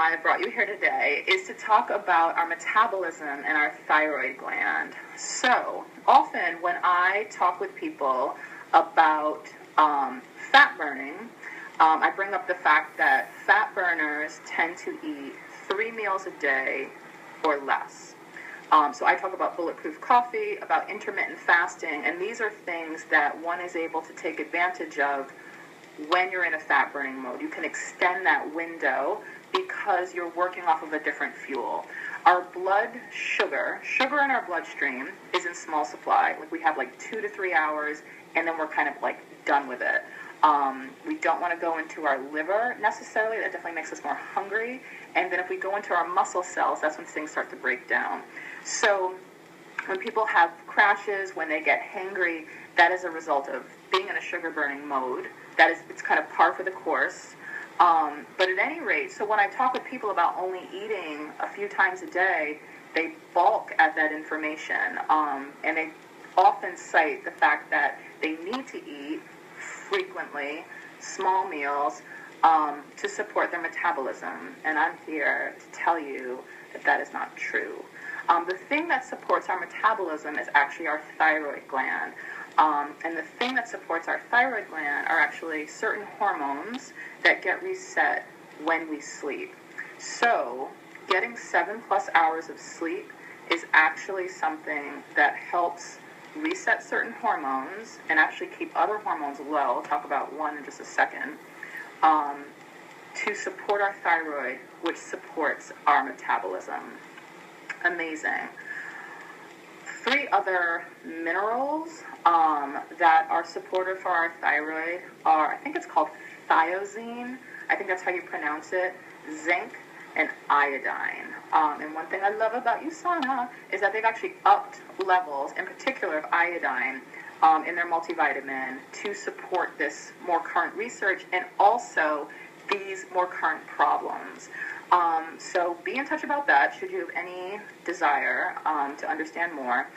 why I brought you here today is to talk about our metabolism and our thyroid gland. So, often when I talk with people about fat burning, I bring up the fact that fat burners tend to eat 3 meals a day or less. So I talk about bulletproof coffee, about intermittent fasting, and these are things that one is able to take advantage of when you're in a fat burning mode. You can extend that window because you're working off of a different fuel. Our blood sugar in our bloodstream is in small supply. Like, we have like 2 to 3 hours, and then we're kind of like done with it. We don't want to go into our liver necessarily. That definitely makes us more hungry. And then if we go into our muscle cells, that's when things start to break down. So when people have crashes, when they get hangry, that is a result of being in a sugar burning mode. It's kind of par for the course. But at any rate, so when I talk with people about only eating a few times a day, they balk at that information. And they often cite the fact that they need to eat frequently, small meals, to support their metabolism. And I'm here to tell you that that is not true. The thing that supports our metabolism is actually our thyroid gland. And the thing that supports our thyroid gland are actually certain hormones that get reset when we sleep. So getting 7+ hours of sleep is actually something that helps reset certain hormones and actually keep other hormones low. I'll talk about one in just a second. To support our thyroid, which supports our metabolism. Amazing. 3 other minerals that are supportive for our thyroid are, I think it's called thiazine, I think that's how you pronounce it, zinc, and iodine. And one thing I love about USANA is that they've actually upped levels, in particular of iodine, in their multivitamin to support this more current research and also these more current problems. So be in touch about that should you have any desire to understand more.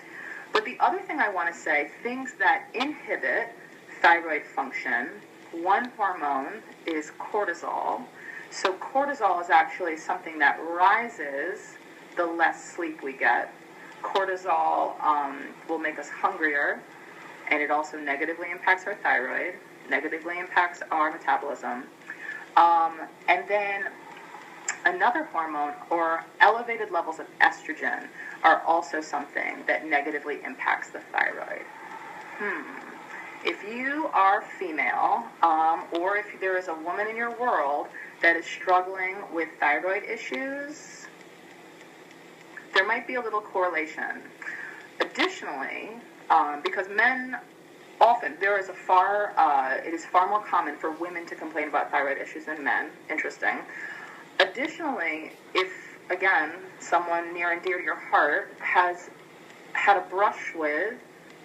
But the other thing I want to say, things that inhibit thyroid function, one hormone is cortisol. So cortisol is actually something that rises the less sleep we get. Cortisol will make us hungrier, and it also negatively impacts our thyroid, negatively impacts our metabolism. And then another hormone, or elevated levels of estrogen, are also something that negatively impacts the thyroid. If you are female, or if there is a woman in your world that is struggling with thyroid issues, there might be a little correlation. Additionally, because men often, it is far more common for women to complain about thyroid issues than men. Interesting. Additionally, if, again, someone near and dear to your heart has had a brush with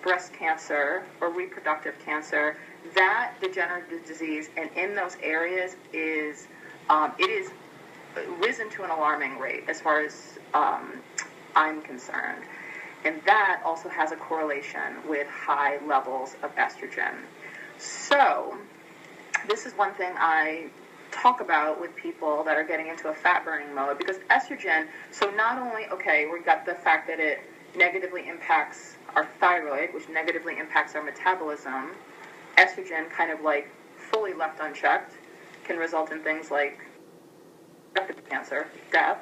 breast cancer or reproductive cancer, that degenerative disease, and in those areas it is risen to an alarming rate as far as I'm concerned. And that also has a correlation with high levels of estrogen. So this is one thing I talk about with people that are getting into a fat burning mode, because estrogen, so not only, we've got the fact that it negatively impacts our thyroid, which negatively impacts our metabolism. Estrogen, kind of like fully left unchecked, can result in things like cancer, death.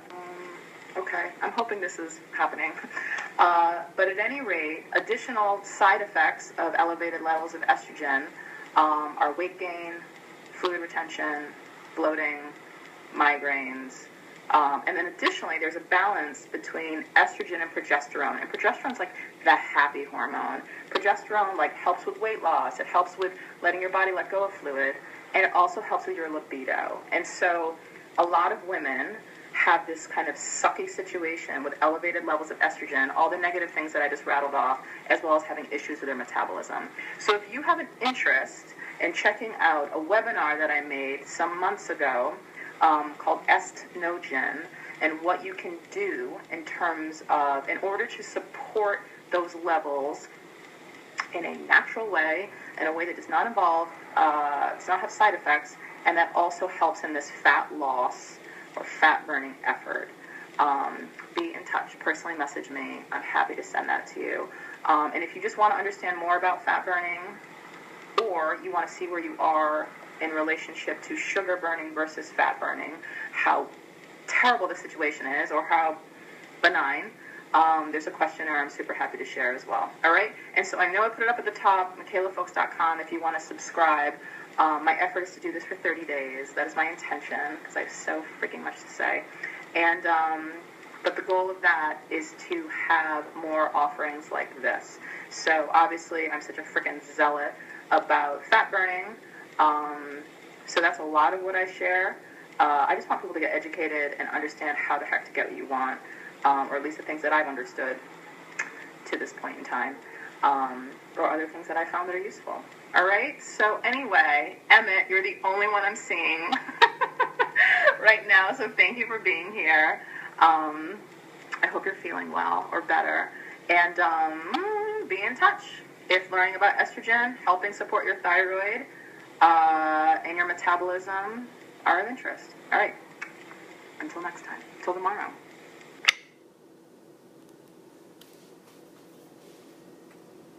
I'm hoping this is happening. But at any rate, additional side effects of elevated levels of estrogen are weight gain, fluid retention, bloating, migraines. And then additionally, there's a balance between estrogen and progesterone. And progesterone's like the happy hormone. Progesterone helps with weight loss. It helps with letting your body let go of fluid. And it also helps with your libido. And so a lot of women have this kind of sucky situation with elevated levels of estrogen, all the negative things that I just rattled off, as well as having issues with their metabolism. So if you have an interest in checking out a webinar that I made some months ago called Estnogen, and what you can do in terms of, in order to support those levels in a natural way, in a way that does not involve, does not have side effects, and that also helps in this fat loss or fat-burning effort, be in touch. Personally message me. I'm happy to send that to you. And if you just want to understand more about fat burning, or you want to see where you are in relationship to sugar burning versus fat burning, how terrible the situation is or how benign, there's a questionnaire I'm super happy to share as well. All right? And so I know I put it up at the top, MichaelaFolks.com, if you want to subscribe. My effort is to do this for 30 days. That is my intention, because I have so freaking much to say. And but the goal of that is to have more offerings like this. So obviously I'm such a freaking zealot about fat burning. So that's a lot of what I share. I just want people to get educated and understand how the heck to get what you want, or at least the things that I've understood to this point in time, or other things that I found that are useful. All right? So anyway, Emmett, you're the only one I'm seeing right now, so thank you for being here. I hope you're feeling well or better. And be in touch if learning about estrogen, helping support your thyroid, and your metabolism are of interest. All right. Until next time. Until tomorrow.